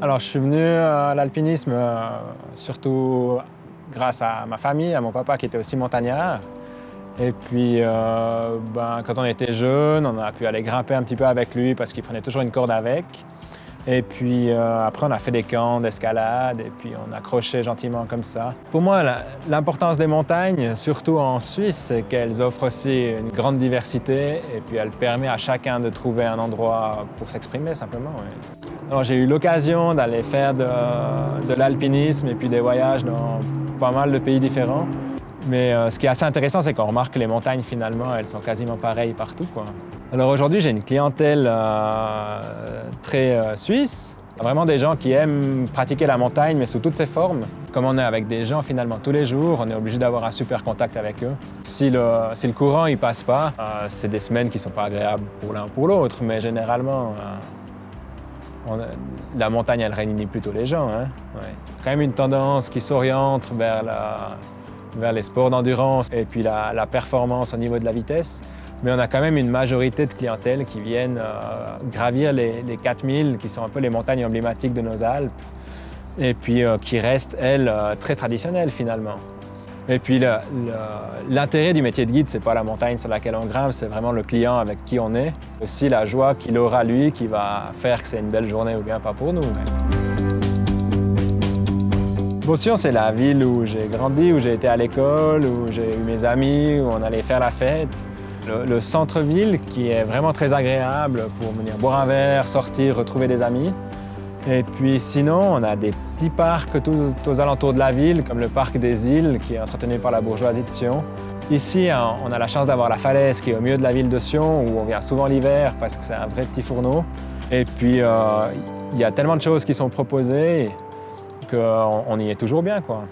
Alors, je suis venu à l'alpinisme surtout grâce à ma famille, à mon papa qui était aussi montagnard. Et puis, quand on était jeune, on a pu aller grimper un petit peu avec lui parce qu'il prenait toujours une corde avec. Et puis après, on a fait des camps d'escalade et puis on accrochait gentiment comme ça. Pour moi, l'importance des montagnes, surtout en Suisse, c'est qu'elles offrent aussi une grande diversité et puis elles permettent à chacun de trouver un endroit pour s'exprimer simplement. Oui. Alors, j'ai eu l'occasion d'aller faire de l'alpinisme et puis des voyages dans pas mal de pays différents. Mais ce qui est assez intéressant, c'est qu'on remarque que les montagnes, finalement, elles sont quasiment pareilles partout, quoi. Alors aujourd'hui, j'ai une clientèle très suisse. Vraiment des gens qui aiment pratiquer la montagne, mais sous toutes ses formes. Comme on est avec des gens, finalement, tous les jours, on est obligé d'avoir un super contact avec eux. Si le courant ne passe pas, c'est des semaines qui ne sont pas agréables pour l'un ou pour l'autre, mais généralement, la montagne, elle réunit plutôt les gens. Hein? Ouais. Quand même une tendance qui s'oriente vers les sports d'endurance et puis la performance au niveau de la vitesse. Mais on a quand même une majorité de clientèle qui viennent gravir les 4000, qui sont un peu les montagnes emblématiques de nos Alpes, et puis qui restent, elles, très traditionnelles finalement. Et puis l'intérêt du métier de guide, c'est pas la montagne sur laquelle on grimpe, c'est vraiment le client avec qui on est. Aussi la joie qu'il aura lui qui va faire que c'est une belle journée ou bien pas pour nous. Beausion, c'est la ville où j'ai grandi, où j'ai été à l'école, où j'ai eu mes amis, où on allait faire la fête. Le centre-ville qui est vraiment très agréable pour venir boire un verre, sortir, retrouver des amis. Et puis sinon, on a des petits parcs tout aux alentours de la ville, comme le parc des Îles, qui est entretenu par la bourgeoisie de Sion. Ici, on a la chance d'avoir la falaise qui est au milieu de la ville de Sion, où on vient souvent l'hiver parce que c'est un vrai petit fourneau. Et puis, il y a tellement de choses qui sont proposées qu'on y est toujours bien, quoi.